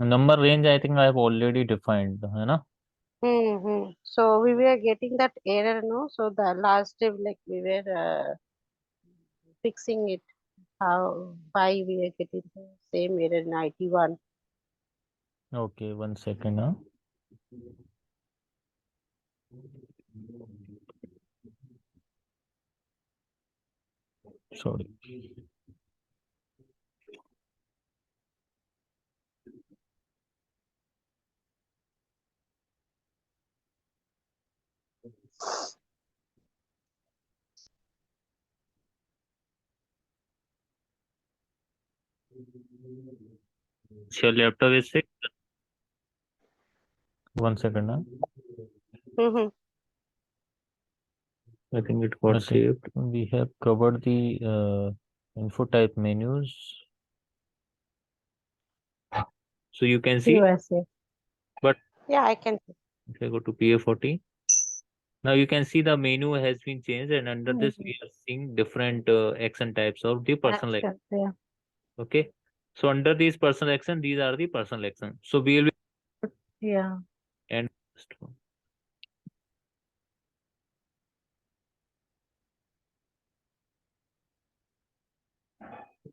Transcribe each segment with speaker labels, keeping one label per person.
Speaker 1: Number range I think I have already defined, है ना?
Speaker 2: Mm-hmm. So we were getting that error, no? So the last step, like we were fixing it. How why we are getting the same error in 91?
Speaker 1: Okay, 1 second, huh? Sorry. Your laptop is sick. 1 second, huh?
Speaker 2: Mm-hmm.
Speaker 1: I think it got saved. We have covered the info type menus. So you can see,
Speaker 2: Yes, yes.
Speaker 1: but
Speaker 2: Yeah, I can.
Speaker 1: if I go to PA40, now you can see the menu has been changed, and under this
Speaker 2: Mm-hmm.
Speaker 1: we are seeing different action types of the personal action.
Speaker 2: Action, yeah.
Speaker 1: Okay. So under these personal action, these are the personal action. So we will be
Speaker 2: Yeah.
Speaker 1: and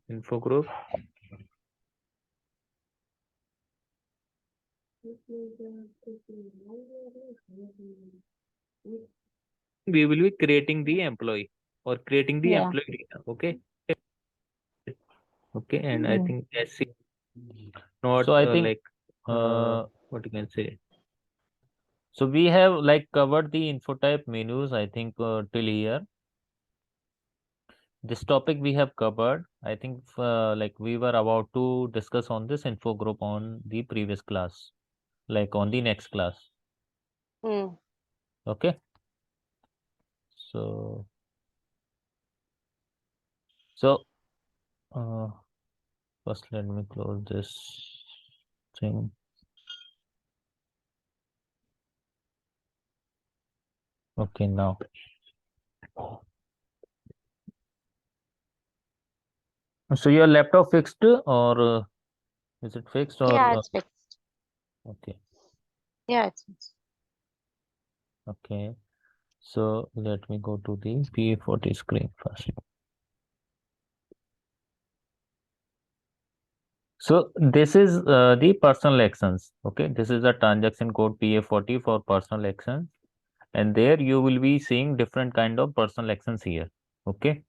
Speaker 1: info group. We will be creating the employee or creating the
Speaker 2: Yeah.
Speaker 1: employee data. Okay. Okay. And I
Speaker 2: Mm.
Speaker 1: think that's it. Not
Speaker 3: So I think
Speaker 1: like what you can say. So we have like covered the info type menus, I think till here. This topic we have covered. I think like we were about to discuss on this info group on the previous class, like on the next class.
Speaker 2: Mm.
Speaker 1: Okay. So so uh, first let me close this thing. Okay, now. So your laptop fixed or is it fixed or
Speaker 2: Yeah, it's fixed.
Speaker 1: okay?
Speaker 2: Yeah, it's fixed.
Speaker 1: Okay. So let me go to the P40 screen first. So this is the personal actions. Okay, this is the transaction code PA40 for personal actions, and there you will be seeing different kind of personal actions here. Okay,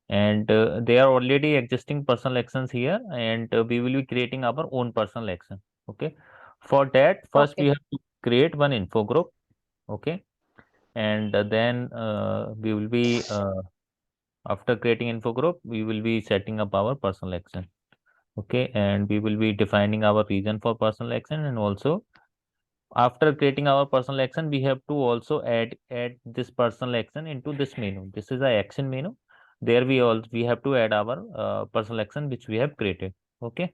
Speaker 1: and they are already existing personal actions here, and we will be creating our own personal action. Okay, for that first we
Speaker 2: Okay.
Speaker 1: have to create one info group. Okay, and then we will be after creating info group we will be setting up our personal action. Okay, and we will be defining our region for personal action, and also after creating our personal action we have to also add this personal action into this menu. This is the action menu. There we have to add our personal action which we have created. Okay,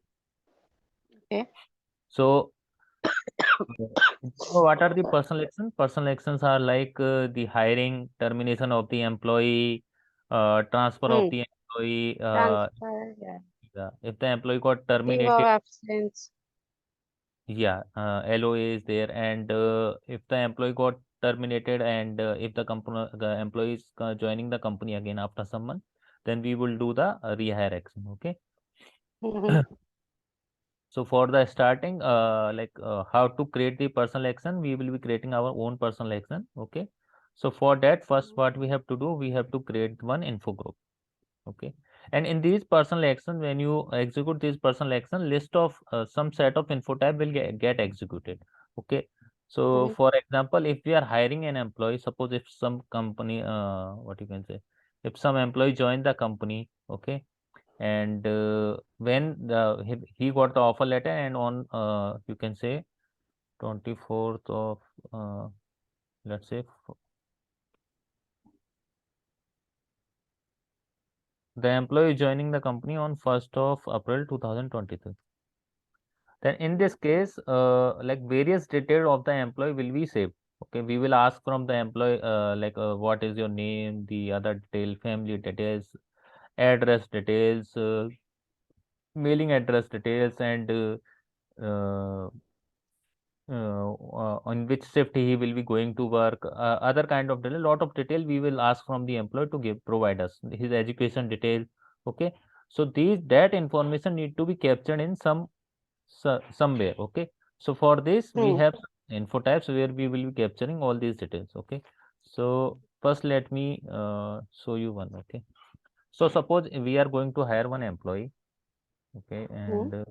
Speaker 2: Okay.
Speaker 1: so what are the personal actions? Personal actions are like the hiring, termination of the employee, transfer of
Speaker 2: Mm.
Speaker 1: the employee,
Speaker 2: Transfer. Yeah.
Speaker 1: yeah, if the employee got
Speaker 2: Leave of
Speaker 1: terminated.
Speaker 2: absence.
Speaker 1: Yeah, LOA is there, and if the employee got terminated, and if the employee is joining the company again after some month, then we will do the rehire action. Okay.
Speaker 2: Mm-hmm.
Speaker 1: So for the starting, like how to create the personal action, we will be creating our own personal action. Okay. So for that, first what we have to do, we have to create one info group. Okay, and in these personal action, when you execute this personal action, list of some set of info type will get executed. Okay, so
Speaker 2: Mm-hmm.
Speaker 1: for example, if we are hiring an employee, suppose if some company what you can say, if some employee joined the company, okay, and when he got the offer letter, and on you can say 24th of let's say the employee is joining the company on 1st of April 2023. Then in this case, like various detail of the employee will be saved. Okay, we will ask from the employee like what is your name, the other detail, family details, address details, mailing address details, and uh, on which shift he will be going to work, other kind of detail, lot of detail we will ask from the employee to give provide us his education detail. Okay, so these that information need to be captured in somewhere. Okay, so for this we
Speaker 2: Hmm.
Speaker 1: have info types where we will be capturing all these details. Okay, so first let me show you one. Okay, so suppose we are going to hire one employee. Okay,
Speaker 2: Hmm.
Speaker 1: and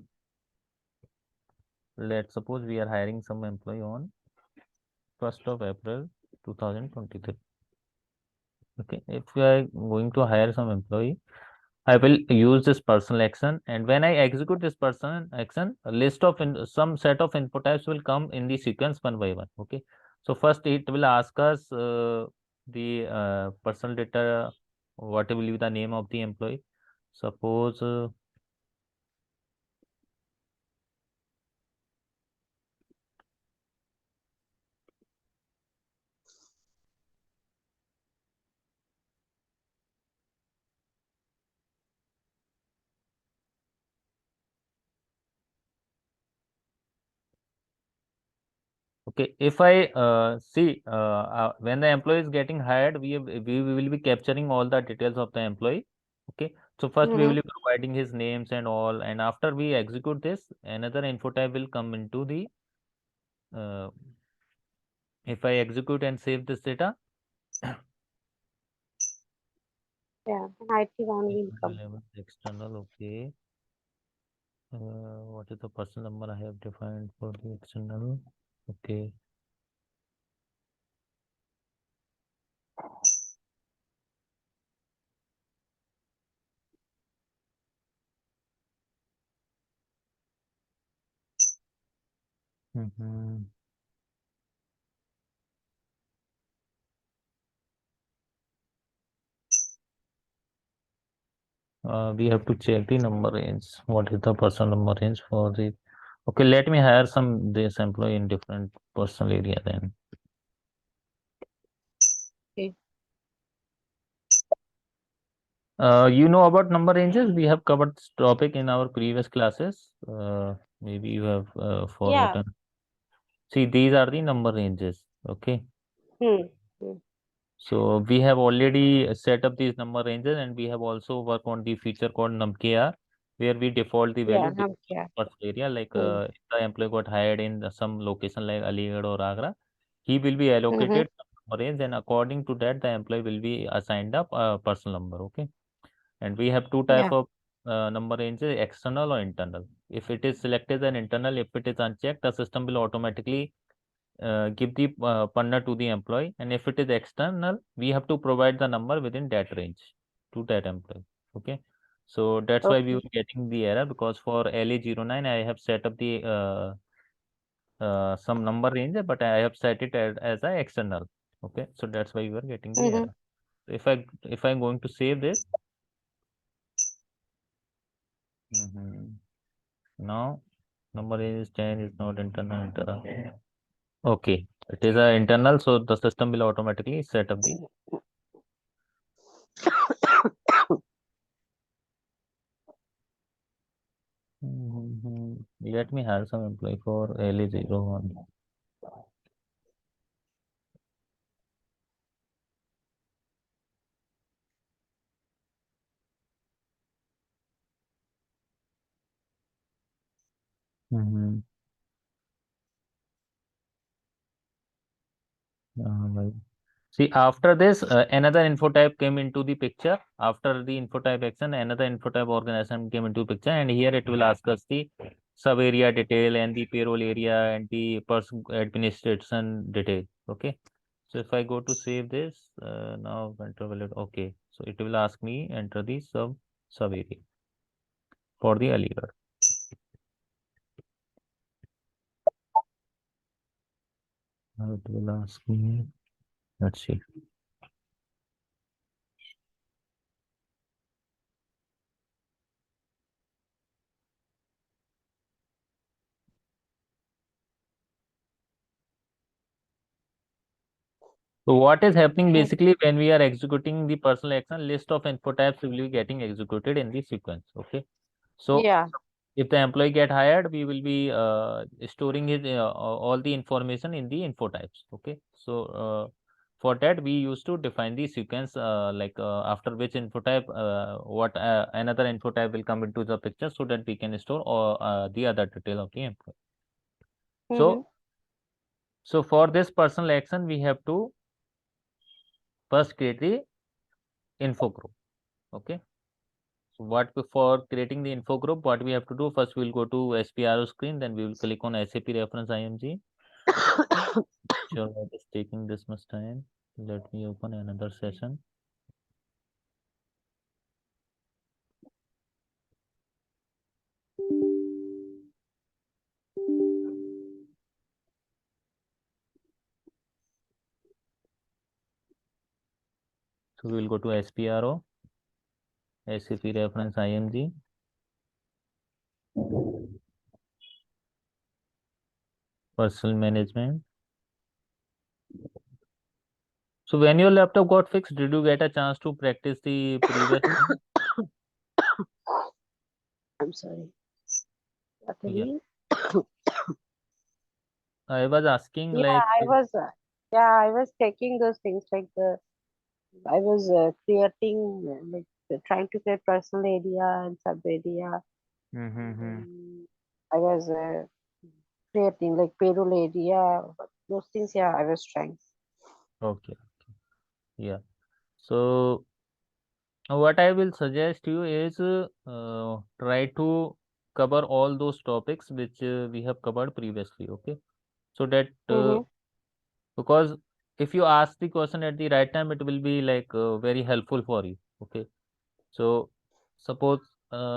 Speaker 1: let's suppose we are hiring some employee on 1st of April 2023. Okay, if we are going to hire some employee, I will use this personal action, and when I execute this personal action, a list of some set of input types will come in the sequence one by one. Okay, so first it will ask us the personal data, what will be the name of the employee. Suppose okay, if I see when the employee is getting hired, we will be capturing all the details of the employee. Okay, so first we will
Speaker 2: Hmm.
Speaker 1: be providing his names and all, and after we execute this, another info type will come into the. Uh, if I execute and save this data,
Speaker 2: Yeah. An IT one will come.
Speaker 1: level external. Okay, what is the personal number I have defined for the external? Okay. Mhm. We have to check the number range. What is the personal number range for the? Okay, let me hire some this employee in different personal area then.
Speaker 2: Okay.
Speaker 1: You know about number ranges? We have covered this topic in our previous classes. Maybe you have
Speaker 2: Yeah.
Speaker 1: forgotten. See, these are the number ranges. Okay.
Speaker 2: Hmm. Hmm.
Speaker 1: So we have already set up these number ranges, and we have also worked on the feature called numKR, where we default the
Speaker 2: Yeah.
Speaker 1: value based
Speaker 2: Nam
Speaker 1: on
Speaker 2: kya?
Speaker 1: personal area. Like
Speaker 2: Hmm.
Speaker 1: if the employee got hired in some location like Aligarh or Agra, he will be
Speaker 2: Mm-hmm.
Speaker 1: allocated some number range, and according to that, the employee will be assigned a personal number. Okay, and we have two type
Speaker 2: Yeah.
Speaker 1: of number ranges: external or internal. If it is selected as an internal, if it is unchecked, the system will automatically give the partner to the employee, and if it is external, we have to provide the number within that range to that employee. Okay, so that's why we
Speaker 2: Okay.
Speaker 1: were getting the error, because for LA09 I have set up the some number range, but I have set it as a external. Okay, so that's why we are getting the
Speaker 2: Mm-hmm.
Speaker 1: error. If I'm going to save this. Mhm. Now number range is 10 is not internal. Okay, it is a internal, so the system will automatically set up the. Let me hire some employee for LA01. Mm-hmm. Right. See, after this, another info type came into the picture. After the info type action, another info type organization came into picture, and here it will ask us the sub area detail and the payroll area and the person administration detail. Okay. So if I go to save this, now enter valid. Okay. So it will ask me enter the sub area for the Aligarh. Now it will ask me. Let's see. So what is happening
Speaker 2: Hmm.
Speaker 1: basically when we are executing the personal action, list of info types will be getting executed in the sequence. Okay. So
Speaker 2: Yeah.
Speaker 1: if the employee get hired, we will be storing his all the information in the info types. Okay, so for that we used to define the sequence, after which info type, what another info type will come into the picture, so that we can store or the other detail of the employee.
Speaker 2: Mm-hmm.
Speaker 1: So for this personal action, we have to first create the info group. Okay. So for creating the info group, what we have to do first, we'll go to SPRO screen, then we will click on SAP reference IMG. Sure, it is taking this much time. Let me open another session. So we'll go to SPRO, SAP reference IMG, personal management. So when your laptop got fixed, did you get a chance to practice the previous one?
Speaker 2: I'm sorry.
Speaker 1: Yeah,
Speaker 2: Actually,
Speaker 1: I was asking
Speaker 2: yeah,
Speaker 1: like,
Speaker 2: I was taking those things like I was creating trying to create personal area and sub area, and
Speaker 1: mm-hmm.
Speaker 2: then I was creating like payroll area, but those things. Yeah, I was trying.
Speaker 1: Okay, yeah. So what I will suggest you is try to cover all those topics which we have covered previously. Okay, so that
Speaker 2: Mm-hmm.
Speaker 1: because if you ask the question at the right time, it will be like very helpful for you. Okay, so suppose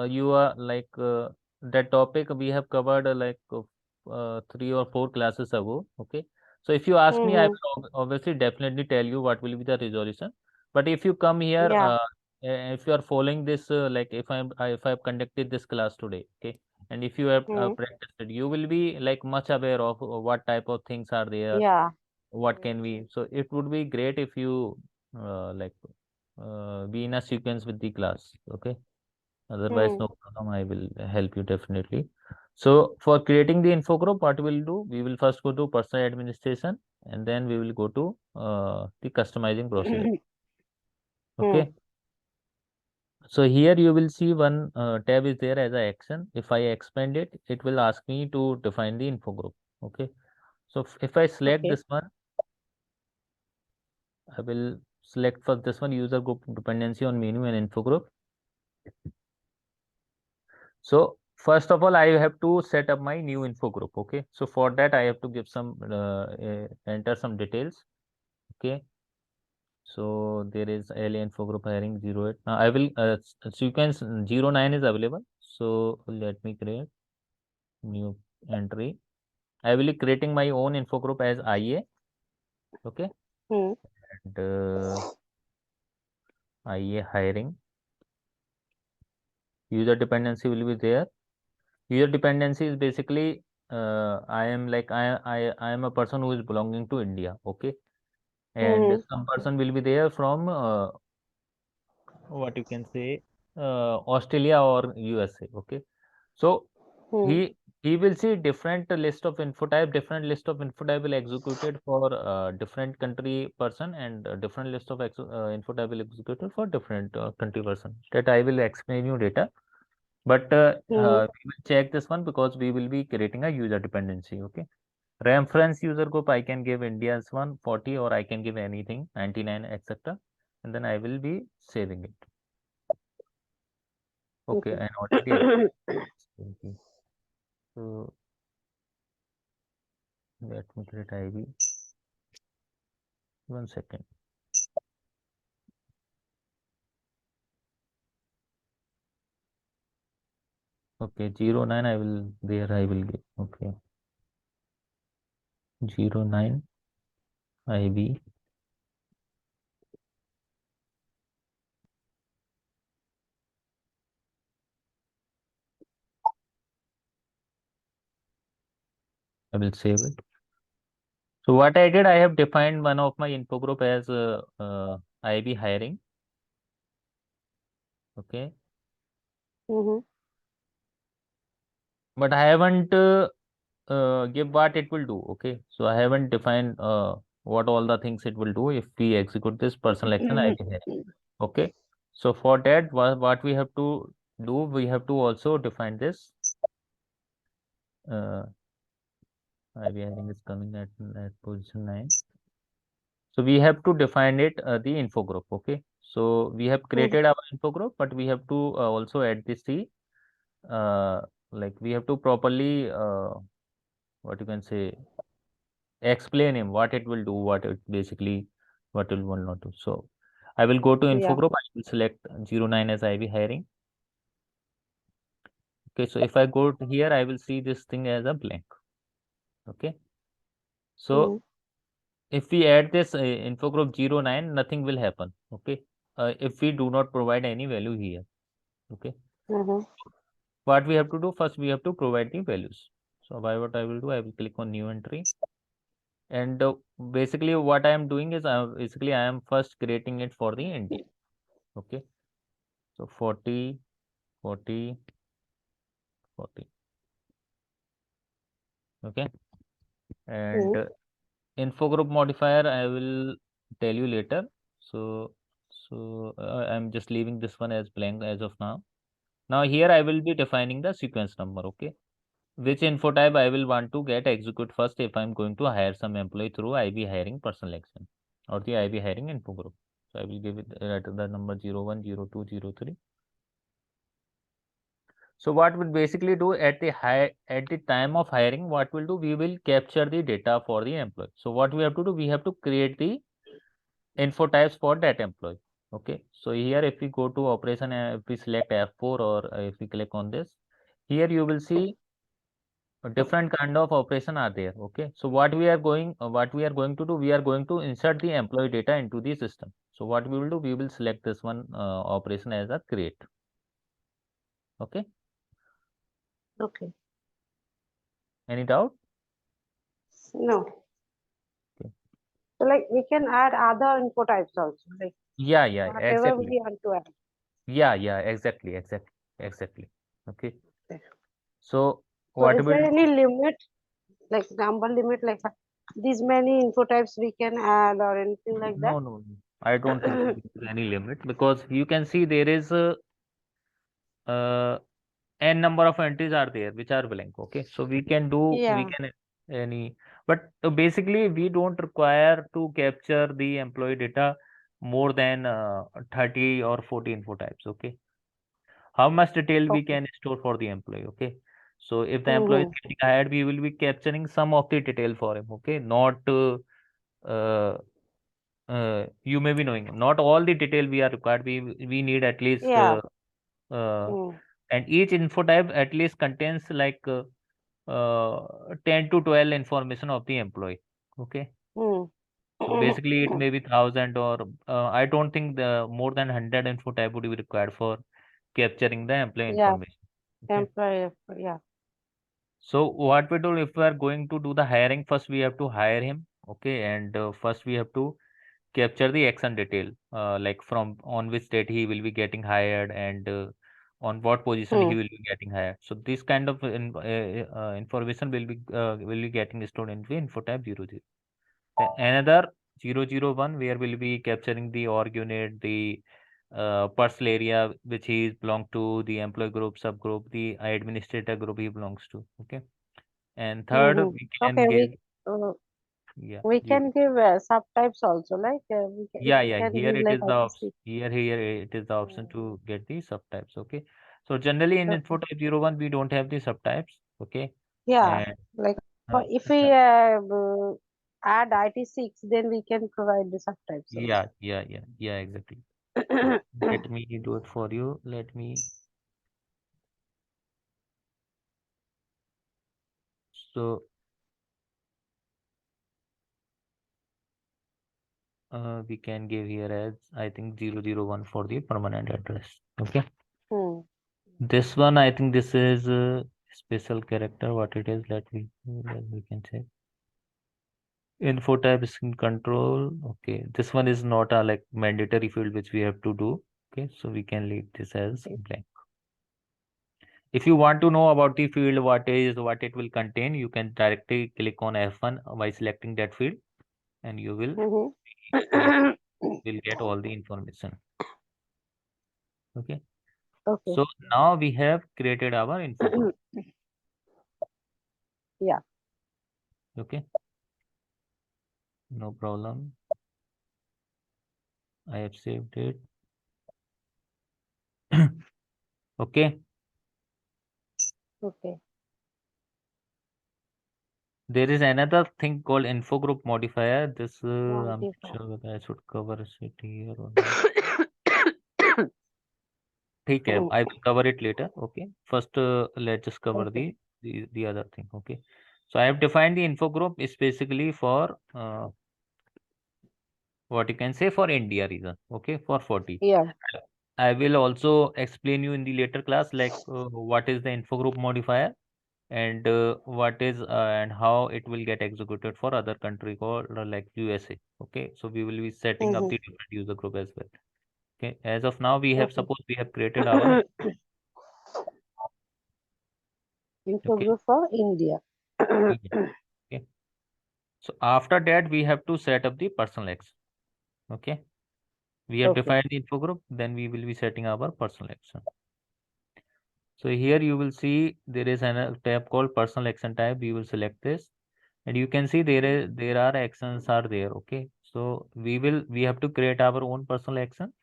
Speaker 1: you are like that topic we have covered 3 or 4 classes ago. Okay, so if you ask me, I
Speaker 2: Mm-hmm.
Speaker 1: will obviously definitely tell you what will be the resolution. But if you come here,
Speaker 2: Yeah.
Speaker 1: if you are following this, like if I have conducted this class today, okay, and if you have
Speaker 2: Mm-hmm.
Speaker 1: practiced it, you will be like much aware of what type of things are there,
Speaker 2: Yeah.
Speaker 1: what
Speaker 2: Yes.
Speaker 1: can we.
Speaker 2: Yes.
Speaker 1: So it would be great if you be in a sequence with the class. Okay, otherwise
Speaker 2: Mm-hmm.
Speaker 1: no problem, I will help you definitely. So for creating the info group, what we'll do, we will first go to personal administration, and then we will go to the customizing procedure. Okay, so here you will see one tab is there as a action. If I expand it, it will ask me to define the info group. Okay, so if I select
Speaker 2: Okay.
Speaker 1: this one, I will select for this one, user group dependency on menu and info group. So first of all, I have to set up my new info group. Okay, so for that I have to give some enter some details. Okay, so there is LA info group hiring 08. Now I will sequence 09 is available. So let me create new entry. I will be creating my own info group as IA. Okay,
Speaker 2: Mm-hmm.
Speaker 1: and IA hiring, user dependency will be there. User dependency is basically I am like I am a person who is belonging to India. Okay, and
Speaker 2: Mm-hmm.
Speaker 1: some person will be there from what you can say Australia or USA. Okay, so
Speaker 2: Mm-hmm.
Speaker 1: he will see different list of info type, different list of info type will executed for different country person, and different list of info type will executed for different country person. That I will explain you later. But
Speaker 2: Mm-hmm.
Speaker 1: we will check this one because we will be creating a user dependency. Okay. Reference user group, I can give India's one 40, or I can give anything 99, etc. And then I will be saving it. Okay. And already okay. So let me create IV. 1 second. Okay. 09 I will there I will give. Okay. 09 IV. I will save it. So what I did, I have defined one of my info group as IB hiring. Okay.
Speaker 2: Mm-hmm.
Speaker 1: but I haven't give what it will do. Okay, so I haven't defined what all the things it will do if we execute this personal action ID here. Okay, so for that, what we have to do, we have to also define this. Uh, IB heading is coming at position 9. So we have to define it the info group. Okay, so we have
Speaker 2: Mhm.
Speaker 1: created our info group, but we have to also add this the uh, like we have to properly what you can say explain him what it will do, what it basically what it will not do. So I will go to info
Speaker 2: Yeah.
Speaker 1: group. I will select 09 as IB hiring. Okay, so if I go to here, I will see this thing as a blank. Okay, so
Speaker 2: Mm-hmm.
Speaker 1: if we add this info group 09, nothing will happen. Okay, if we do not provide any value here. Okay,
Speaker 2: Mm-hmm.
Speaker 1: what we have to do first, we have to provide the values. So by what I will do, I will click on new entry, and basically what I am doing is I am first creating it for the India. Okay, so 40, 40, 40. Okay, and
Speaker 2: Mm-hmm.
Speaker 1: info group modifier I will tell you later. So I'm just leaving this one as blank as of now. Now here I will be defining the sequence number. Okay, which info type I will want to get execute first if I'm going to hire some employee through IB hiring personal action or the IB hiring info group. So I will give it the number 01, 02, 03. So what we'll basically do at the time of hiring, what we'll do, we will capture the data for the employee. So what we have to do, we have to create the info types for that employee. Okay. So here, if we go to operation, if we select F4 or if we click on this, here you will see a different kind of operation are there. Okay. So what we are going to do, we are going to insert the employee data into the system. So what we will do, we will select this one operation as a create. Okay.
Speaker 2: Okay.
Speaker 1: Any doubt?
Speaker 2: No.
Speaker 1: Okay.
Speaker 2: So like we can add other info types also, like
Speaker 1: Yeah, yeah,
Speaker 2: whatever
Speaker 1: exactly.
Speaker 2: we want to add.
Speaker 1: Yeah, yeah, exactly, exactly, exactly. Okay.
Speaker 2: Okay.
Speaker 1: So
Speaker 2: So
Speaker 1: what
Speaker 2: is
Speaker 1: we'll
Speaker 2: there
Speaker 1: do?
Speaker 2: any limit, like number limit, like these many info types we can add or anything like
Speaker 1: No,
Speaker 2: that?
Speaker 1: no, no. I don't think so there is any limit because you can see there is uh, n number of entries are there which are blank. Okay, so we
Speaker 2: Yeah.
Speaker 1: can any, but basically we don't require to capture the employee data more than 30 or 40 info types. Okay, how much detail we
Speaker 2: Okay.
Speaker 1: can store for the employee. Okay, so if the employee
Speaker 2: Mm-hmm.
Speaker 1: is getting hired, we will be capturing some of the detail for him. Okay, not uh, you may be knowing not all the detail we are required. We need at least
Speaker 2: Yeah.
Speaker 1: uh,
Speaker 2: Mm.
Speaker 1: and each info type at least contains like 10 to 12 information of the employee. Okay,
Speaker 2: Mm.
Speaker 1: so basically it may be 1,000 or I don't think the more than 100 info type would be required for capturing the employee
Speaker 2: Yeah.
Speaker 1: information. Okay,
Speaker 2: Employer. Yeah.
Speaker 1: so what we do if we are going to do the hiring, first we have to hire him. Okay, and first we have to capture the action detail, like from on which date he will be getting hired and on what position he
Speaker 2: Hmm.
Speaker 1: will be getting hired. So this kind of information will be getting stored in the info type 00. Then another 001 where we'll be capturing the org unit, the parcel area which he is belong to, the employee group, subgroup, the administrator group he belongs to. Okay, and third
Speaker 2: Mm-hmm.
Speaker 1: we can
Speaker 2: Okay.
Speaker 1: give
Speaker 2: Uh,
Speaker 1: yeah
Speaker 2: we
Speaker 1: you
Speaker 2: can give subtypes also, like if
Speaker 1: Yeah,
Speaker 2: we
Speaker 1: yeah.
Speaker 2: can
Speaker 1: Here
Speaker 2: give
Speaker 1: it
Speaker 2: like
Speaker 1: is the option.
Speaker 2: ITC.
Speaker 1: Here it is the option
Speaker 2: Mm.
Speaker 1: to get the subtypes. Okay. So generally in info
Speaker 2: Okay.
Speaker 1: type 01 we don't have the subtypes. Okay.
Speaker 2: Yeah.
Speaker 1: And
Speaker 2: Like
Speaker 1: uh,
Speaker 2: if we
Speaker 1: uh,
Speaker 2: add IT6, then we can provide the subtypes also.
Speaker 1: yeah, exactly. So let me do it for you. Let me. So we can give here as I think 001 for the permanent address. Okay.
Speaker 2: Hmm.
Speaker 1: This one I think this is special character. What it is? Let we can say. Info type screen control. Okay, this one is not a like mandatory field which we have to do. Okay, so we can leave this as
Speaker 2: Okay.
Speaker 1: blank. If you want to know about the field, what it will contain, you can directly click on F1 by selecting that field, and
Speaker 2: Mm-hmm.
Speaker 1: you will get all the information. Okay.
Speaker 2: Okay.
Speaker 1: So now we have created our info group.
Speaker 2: Yeah.
Speaker 1: Okay. No problem. I have saved it. Okay.
Speaker 2: Okay.
Speaker 1: There is another thing called info group modifier. This I'm not
Speaker 2: Modify.
Speaker 1: sure whether I should cover it here or not. ठीक है, I will cover it later. Okay. First, let's just cover
Speaker 2: Okay.
Speaker 1: the other thing. Okay. So I have defined the info group is basically for what you can say for India region. Okay, for 40.
Speaker 2: Yeah.
Speaker 1: I will also explain you in the later class like what is the info group modifier and what is and how it will get executed for other country called like USA. Okay, so we will be setting up
Speaker 2: Mm-hmm.
Speaker 1: the different user group as well. Okay, as of now we have
Speaker 2: Okay.
Speaker 1: suppose we have created our okay.
Speaker 2: Infogroup for India.
Speaker 1: Yeah, okay. So after that we have to set up the personal action. Okay, we have
Speaker 2: Okay.
Speaker 1: defined the info group, then we will be setting our personal action. So here you will see there is a tab called personal action type. You will select this and you can see there are actions are there. Okay, so we have to create our own personal action.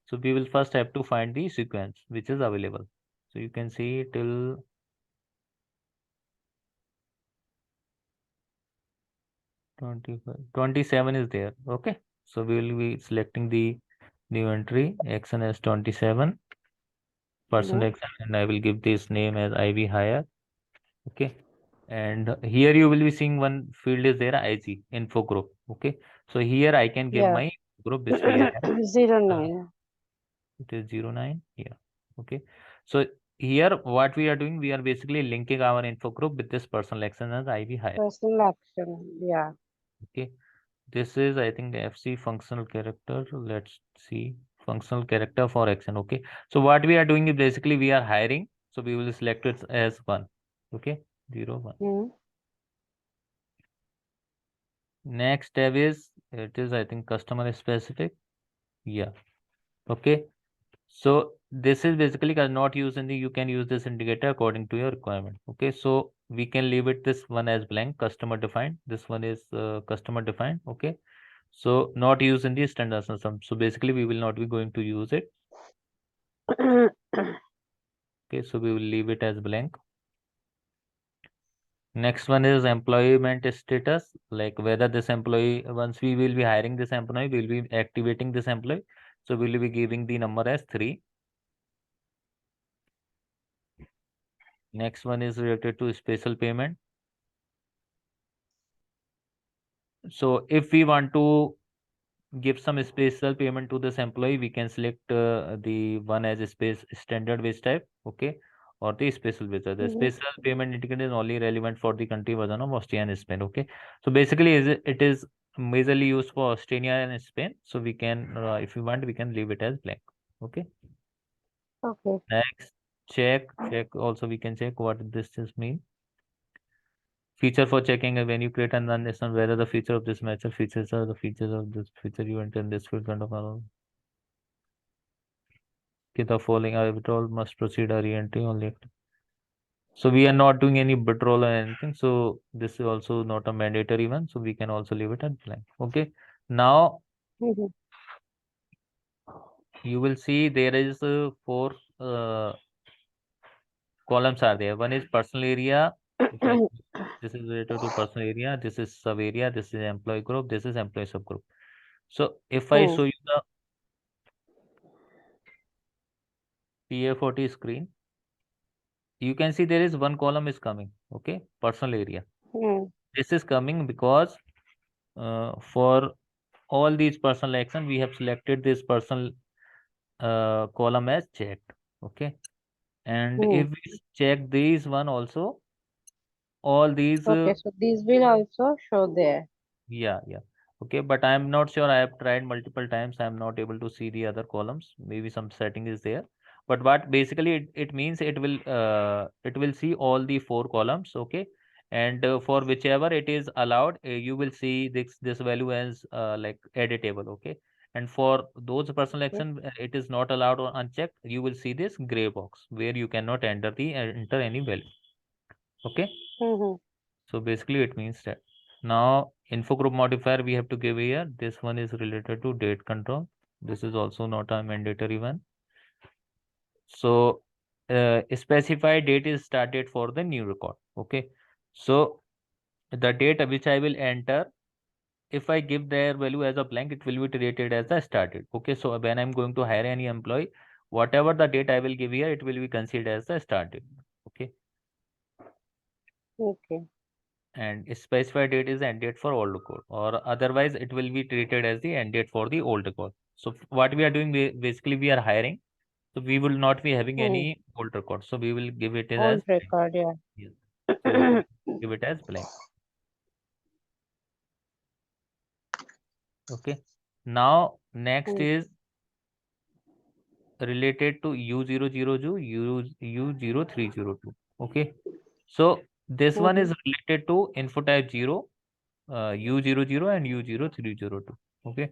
Speaker 1: So we will first have to find the sequence which is available. So you can see till 25 27 is there. Okay, so we will be selecting the new entry action as 27
Speaker 2: Mm-hmm.
Speaker 1: personal action and I will give this name as IV hire. Okay, and here you will be seeing one field is there IG info group. Okay, so here I can give
Speaker 2: Yeah.
Speaker 1: my group which we have.
Speaker 2: Zero
Speaker 1: uh,
Speaker 2: nine.
Speaker 1: it is 09 here. Okay, so here what we are doing, we are basically linking our info group with this personal action as IV hire.
Speaker 2: Personal action. Yeah.
Speaker 1: Okay, this is I think FC functional character. Let's see functional character for action. Okay, so what we are doing is basically we are hiring, so we will select it as 1. Okay, 01.
Speaker 2: Mm-hmm.
Speaker 1: Next tab is it is I think customer specific. Yeah. Okay. So this is basically not used in the you can use this indicator according to your requirement. Okay. So we can leave it this one as blank customer defined. This one is customer defined. Okay. So not used in the standard system. So basically we will not be going to use it. Okay. So we will leave it as blank. Next one is employment status, like whether this employee, once we will be hiring this employee, we'll be activating this employee. So we'll be giving the number as 3. Next one is related to special payment. So if we want to give some special payment to this employee, we can select the one as a space standard wage type, okay, or the special wage type. The
Speaker 2: Mm-hmm.
Speaker 1: special payment indicator is only relevant for the country version of Austria and Spain, okay. So basically, it is majorly used for Australia and Spain. So we can, if we want, we can leave it as blank, okay.
Speaker 2: Okay.
Speaker 1: Next, check. Also, we can check what this is mean. Feature for checking when you create an understand whether the feature of this match features are the features of this feature you enter in this field kind of the following withdrawal must proceed a re-entry only. So we are not doing any withdrawal or anything. So this is also not a mandatory one. So we can also leave it at blank. Okay. Now
Speaker 2: Mm-hmm.
Speaker 1: you will see there is 4 columns are there. One is personal area. If I this is related to personal area. This is sub area. This is employee group. This is employee subgroup. So if I
Speaker 2: Hmm.
Speaker 1: show you the PA40 screen, you can see there is one column is coming. Okay, personal area.
Speaker 2: Hmm.
Speaker 1: This is coming because for all these personal action, we have selected this personal column as checked. Okay, and
Speaker 2: Hmm.
Speaker 1: if we check these one also, all these
Speaker 2: Okay, so these will also show there.
Speaker 1: yeah. Okay, but I am not sure. I have tried multiple times. I am not able to see the other columns. Maybe some setting is there, But what basically it means, it will see all the four columns, okay, and for whichever it is allowed, you will see this value as like editable, okay, and for those personal
Speaker 2: Okay.
Speaker 1: action it is not allowed or unchecked, you will see this gray box where you cannot enter any value, okay.
Speaker 2: Mm-hmm.
Speaker 1: So basically it means that now info group modifier we have to give here. This one is related to date control. This is also not a mandatory one. So specify date is start date for the new record. Okay. So the date which I will enter, if I give their value as a blank, it will be treated as a start date. Okay. So when I'm going to hire any employee, whatever the date I will give here, it will be considered as a start date. Okay.
Speaker 2: Okay.
Speaker 1: And specify date is end date for old record, or otherwise it will be treated as the end date for the old record. So what we are doing, basically we are hiring, so we will not be having
Speaker 2: Hmm.
Speaker 1: any old record, so we will give it as
Speaker 2: Old
Speaker 1: blank.
Speaker 2: record, yeah.
Speaker 1: Yes. So we will give it as blank. Okay. Now next
Speaker 2: Hmm.
Speaker 1: is related to U000 U0302. Okay. So this one
Speaker 2: Mm-hmm.
Speaker 1: is related to info type 0, U00 and U0302. Okay.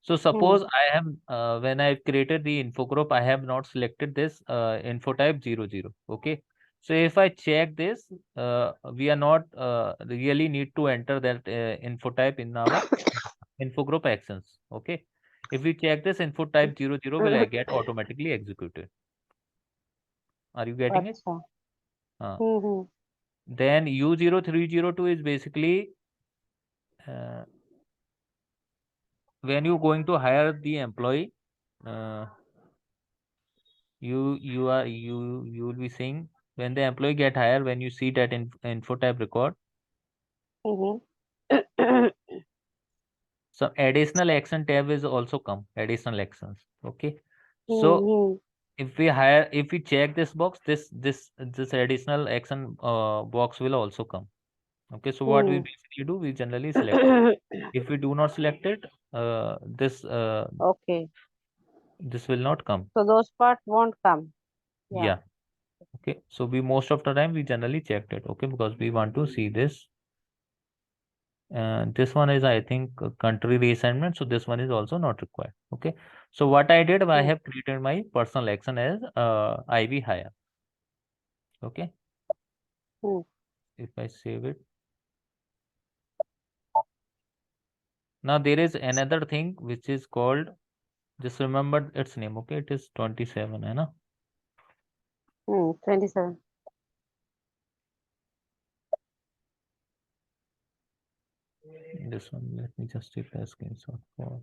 Speaker 1: So
Speaker 2: Hmm.
Speaker 1: suppose I have, when I've created the info group, I have not selected this info type 00. Okay. So if I check this, we are not really need to enter that info type in our info group actions. Okay. If we check this, info type 00 will get automatically executed. Are you getting it?
Speaker 2: Acha.
Speaker 1: Uh,
Speaker 2: Mm-hmm.
Speaker 1: then U0302 is basically uh, when you going to hire the employee, uh, you will be seeing when the employee get hired, when you see that info tab record,
Speaker 2: Mm-hmm.
Speaker 1: so additional action tab is also come, additional actions, okay. So
Speaker 2: Mm-hmm.
Speaker 1: if we check this box, this additional action box will also come, okay. So what we
Speaker 2: Hmm.
Speaker 1: basically do, we generally select it. If we do not select it,
Speaker 2: Okay.
Speaker 1: this will not come.
Speaker 2: So those part won't come. Yeah.
Speaker 1: Yeah. Okay, so we most of the time we generally checked it, okay, because we want to see this. And this one is, I think, country reassignment. So this one is also not required. Okay. So what I did, I
Speaker 2: Hmm.
Speaker 1: have created my personal action as IV hire. Okay.
Speaker 2: Hmm.
Speaker 1: If I save it. Now there is another thing which is called, just remember its name. Okay. It is 27. Hai na?
Speaker 2: Hmm. 27.
Speaker 1: This one, let me just take a screenshot for.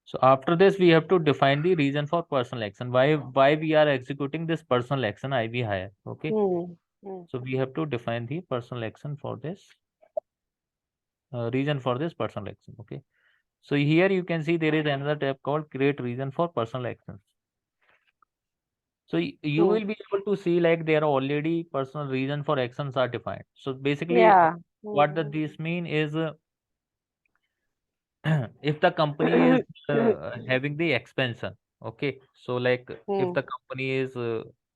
Speaker 1: So after this, we have to define the reason for personal action. Why we are executing this personal action IV hire. Okay.
Speaker 2: Hmm. Hmm.
Speaker 1: So we have to define the personal action for this reason for this personal action. Okay. So here you can see there is another tab called create reason for personal actions. So you
Speaker 2: Hmm.
Speaker 1: will be able to see like there are already personal reason for actions are defined. So basically,
Speaker 2: Yeah.
Speaker 1: what
Speaker 2: Hmm.
Speaker 1: does this mean is if the company is having the expansion, okay. So like if
Speaker 2: Hmm.
Speaker 1: the company is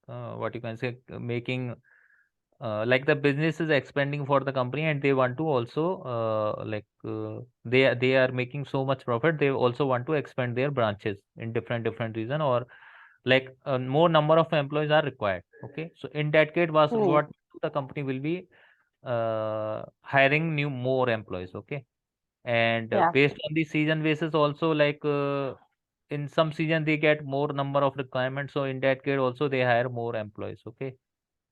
Speaker 1: what you can say making like the business is expanding for the company, and they want to also they are making so much profit, they also want to expand their branches in different region, or like more number of employees are required, okay. So in that case,
Speaker 2: Hmm.
Speaker 1: what the company will be hiring new more employees, okay. And
Speaker 2: Yeah.
Speaker 1: based on the season basis also, like in some season they get more number of requirements, so in that case also they hire more employees, okay.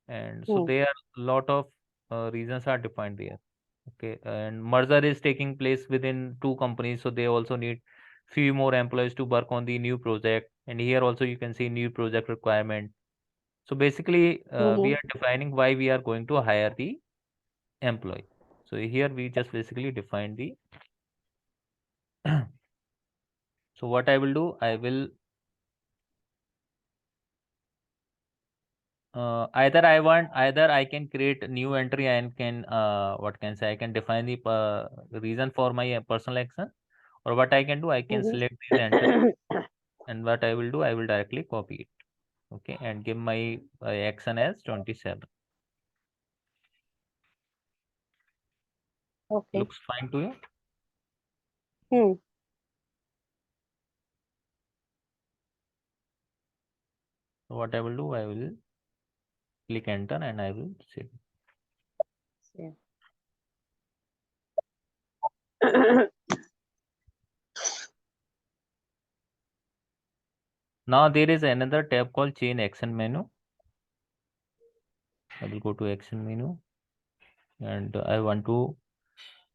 Speaker 1: And so
Speaker 2: Hmm.
Speaker 1: there are lot of reasons are defined there, okay. And merger is taking place within two companies, so they also need few more employees to work on the new project, and here also you can see new project requirement. So basically we
Speaker 2: Mm-hmm.
Speaker 1: are defining why we are going to hire the employee. So here we just basically define the so what I will do, I will either I can create a new entry and can what can say I can define the reason for my personal action, or what I can do, I can select these entry,
Speaker 2: Mm-hmm.
Speaker 1: and what I will do, I will directly copy it. Okay, and give my action as 27.
Speaker 2: Okay.
Speaker 1: Looks fine to you?
Speaker 2: Hmm.
Speaker 1: So what I will do, I will click enter and I will save.
Speaker 2: Yeah.
Speaker 1: Now there is another tab called chain action menu. I will go to action menu, and I want to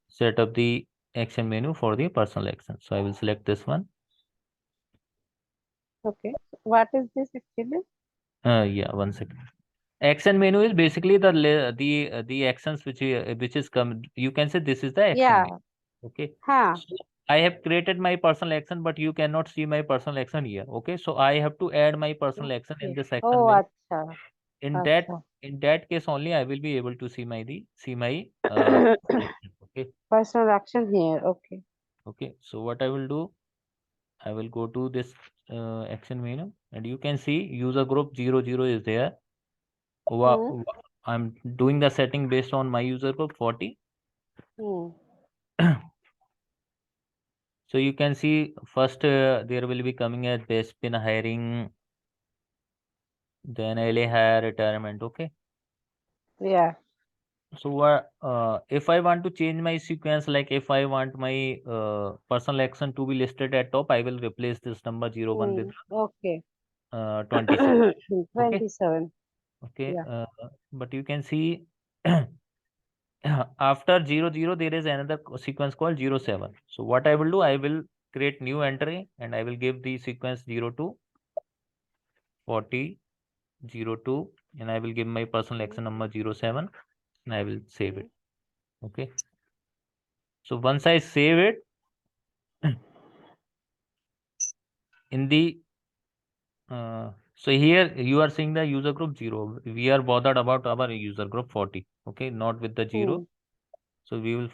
Speaker 1: set up the action menu for the personal action. So I will select this one.
Speaker 2: Okay. What is this actually?
Speaker 1: Yeah, one second. Action menu is basically the actions which is come. You can say this is the action menu.
Speaker 2: Yeah.
Speaker 1: Okay.
Speaker 2: Huh.
Speaker 1: So I have created my personal action, but you cannot see my personal action here. Okay. So I have to add my personal action in
Speaker 2: Okay.
Speaker 1: this action
Speaker 2: Oh,
Speaker 1: menu.
Speaker 2: acha.
Speaker 1: In that
Speaker 2: Acha.
Speaker 1: in that case only I will be able to see my action. Okay.
Speaker 2: Personal action here. Okay.
Speaker 1: Okay. So what I will do, I will go to this action menu, and you can see user group 00 is there.
Speaker 2: Hmm.
Speaker 1: I'm doing the setting based on my user group 40.
Speaker 2: Hmm.
Speaker 1: So you can see first there will be coming as best pin hiring, then LA hire retirement. Okay.
Speaker 2: Yeah.
Speaker 1: So what if I want to change my sequence, like if I want my personal action to be listed at top, I will replace this number 01 with
Speaker 2: Hmm. Okay.
Speaker 1: 27. Okay.
Speaker 2: 27.
Speaker 1: Okay.
Speaker 2: Yeah.
Speaker 1: But you can see after 00 there is another sequence called 07. So what I will do, I will create new entry and I will give the sequence 02 40 02, and I will give my personal
Speaker 2: Hmm.
Speaker 1: action number 07, and I will save
Speaker 2: Hmm.
Speaker 1: it. Okay. So once I save it, in the so here you are seeing the user group 0. We are bothered about our user group 40. Okay, not with the 0.
Speaker 2: Hmm.
Speaker 1: So we will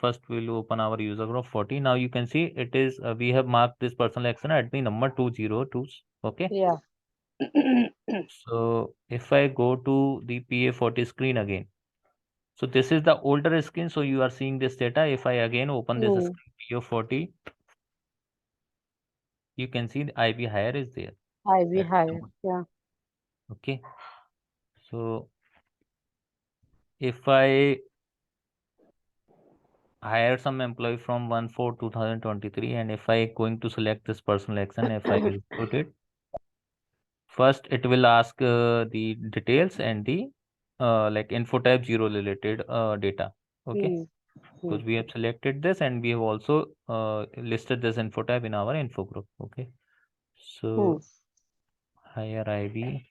Speaker 1: open our user group 40. Now you can see it is we have marked this personal action at the number 202. Okay.
Speaker 2: Yeah.
Speaker 1: So if I go to the PA40 screen again, so this is the older screen. So you are seeing this data. If I again open this
Speaker 2: Hmm.
Speaker 1: screen PA40, you can see the IB higher is there.
Speaker 2: I be
Speaker 1: At the
Speaker 2: higher.
Speaker 1: number.
Speaker 2: Yeah.
Speaker 1: Okay. So if I hire some employee from 1/4/2023, and if I going to select this personal action, if I execute it, first it will ask the details and the like info type 0 related data. Okay,
Speaker 2: Hmm. Hmm.
Speaker 1: because we have selected this and we have also listed this info type in our info group. Okay,
Speaker 2: Hmm.
Speaker 1: so hire IB.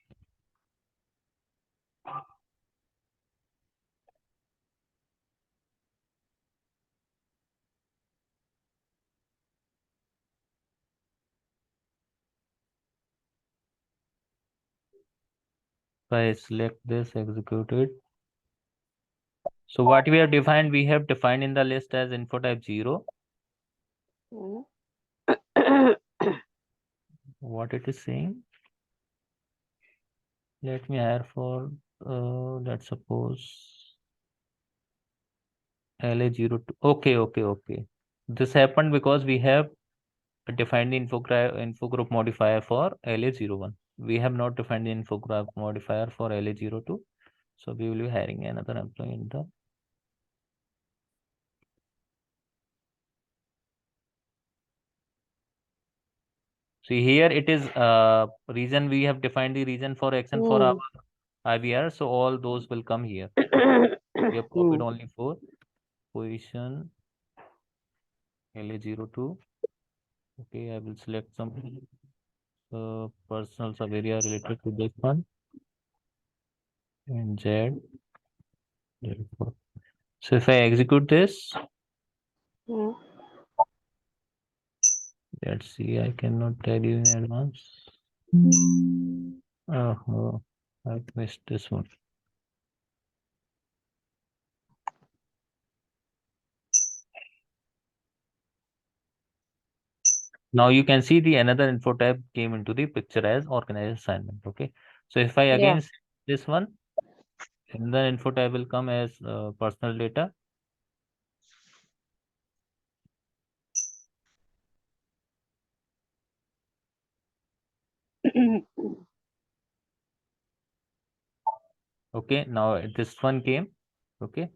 Speaker 1: If I select this, execute it. So what we have defined in the list as info type 0.
Speaker 2: Hmm.
Speaker 1: What it is saying? Let me hire for let's suppose LA02. Okay, okay, okay. This happened because we have defined the info group modifier for LA01. We have not defined the info group modifier for LA02. So we will be hiring another employee in the. See here it is reason we have defined the reason for action for our
Speaker 2: Hmm.
Speaker 1: IBR. So all those will come here. We have copied
Speaker 2: Hmm.
Speaker 1: only for position LA02. Okay, I will select some personal sub area related to this one and Z. Therefore. So if I execute this,
Speaker 2: Hmm.
Speaker 1: let's see, I cannot tell you in advance. Oh, I missed this one. Now you can see the another info tab came into the picture as organized assignment. Okay. So if I
Speaker 2: Yeah.
Speaker 1: again this one, another info tab will come as personal data. Okay. Now this one came. Okay.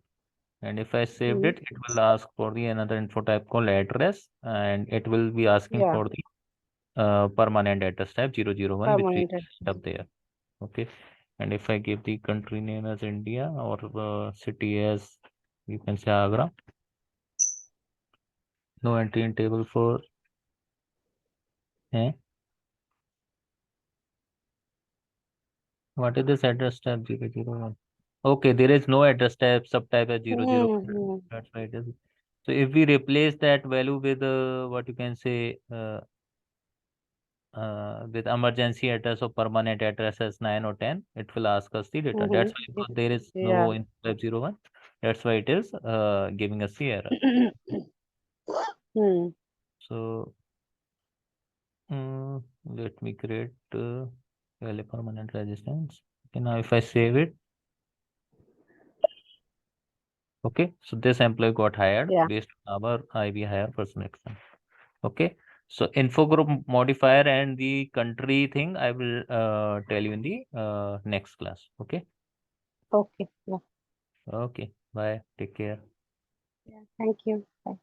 Speaker 1: And if I saved
Speaker 2: Mm,
Speaker 1: it, it will ask for the another info type called address, and it will be asking
Speaker 2: yeah.
Speaker 1: for the permanent address type 001, which we
Speaker 2: Permanent
Speaker 1: set
Speaker 2: address.
Speaker 1: up there. Okay. And if I give the country name as India or city as you can say Agra, no entry in table for eh? What is this address type 001? Okay, there is no address type subtype as 001.
Speaker 2: Mm-hmm.
Speaker 1: That's why it is. So if we replace that value with what you can say with emergency address or permanent address as 9 or 10, it will ask us the data. That's why
Speaker 2: Mm-hmm.
Speaker 1: because there is
Speaker 2: Yeah.
Speaker 1: no in 501. That's why it is giving us the error.
Speaker 2: Hmm.
Speaker 1: So let me create value permanent resistance. Okay, now if I save it, okay, so this employee got hired
Speaker 2: Yeah.
Speaker 1: based on our IV hire person action. Okay, so info group modifier and the country thing I will tell you in the next class. Okay,
Speaker 2: Okay. Yeah.
Speaker 1: okay, bye, take care.
Speaker 2: Yeah. Thank you. Bye.